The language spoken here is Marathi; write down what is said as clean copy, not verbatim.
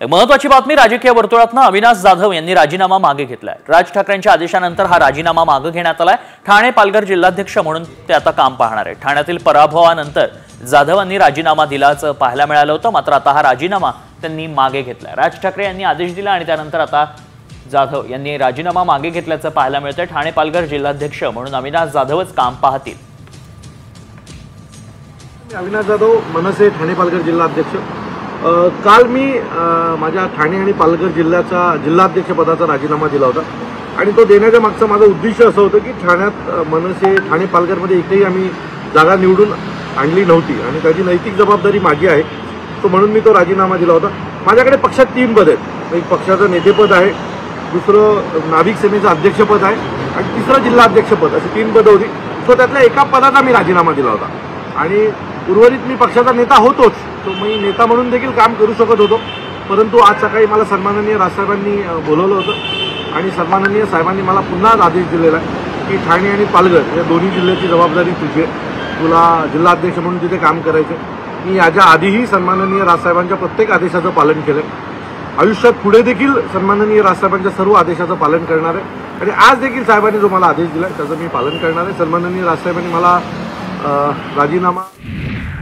एक महत्त्वाची बातमी राजकीय वर्तुळातनं अविनाश जाधव यांनी राजीनामा मागे घेतलाय। राज ठाकरेंच्या आदेशानंतर हा राजीनामा मागे घेण्यात आलाय। ठाणे पालघर जिल्हाध्यक्ष म्हणून ते आता काम पाहणार आहेत। ठाण्यातील पराभवानंतर जाधवांनी राजीनामा दिल्याचं पाहायला मिळालं होतं, मात्र आता हा राजीनामा त्यांनी मागे घेतलाय। राज ठाकरे यांनी आदेश दिला आणि त्यानंतर आता जाधव यांनी राजीनामा मागे घेतल्याचं पाहायला मिळतंय। ठाणे पालघर जिल्हाध्यक्ष म्हणून अविनाश जाधवच काम पाहतील। अविनाश जाधव मनसे ठाणे पालघर जिल्हाध्यक्ष। काल मी माझ्या ठाणे आणि पालघर जिल्ह्याचा जिल्हाध्यक्ष पदाचा राजीनामा दिला होता आणि तो देण्याच्या मागचं माझं उद्दिष्ट असं होतं की ठाण्यात मनसे ठाणे पालघरमध्ये एकही आम्ही जागा निवडून आणली नव्हती आणि त्याची नैतिक जबाबदारी माझी आहे, तो म्हणून मी तो राजीनामा दिला होता। माझ्याकडे पक्षात 3 पद आहेत। एक पक्षाचं नेतेपद आहे, दुसरं नाभिक सेनेचं अध्यक्षपद आहे आणि तिसरं जिल्हाध्यक्षपद, अशी 3 पदं होती। तो त्यातल्या एका पदाचा मी राजीनामा दिला होता आणि उर्वरित मी पक्षाचा नेता होतोच, तो मी नेता म्हणून देखील काम करू शकत होतो। परंतु आज सकाळी मला सन्माननीय राजसाहेबांनी बोलवलं होतं आणि सन्माननीय साहेबांनी मला पुन्हा आदेश दिलेला आहे की ठाणे आणि पालघर या दोन्ही जिल्ह्याची जबाबदारी तुझी आहे, तुला जिल्हाध्यक्ष म्हणून तिथे काम करायचं। मी याच्या आधीही सन्माननीय राजसाहेबांच्या प्रत्येक आदेशाचं पालन केलं, आयुष्यात पुढे देखील सन्माननीय राजसाहेबांच्या सर्व आदेशाचं पालन करणार आहे आणि आज देखील साहेबांनी जो मला आदेश दिला त्याचं मी पालन करणार आहे। सन्माननीय राजसाहेबांनी मला राजीनामा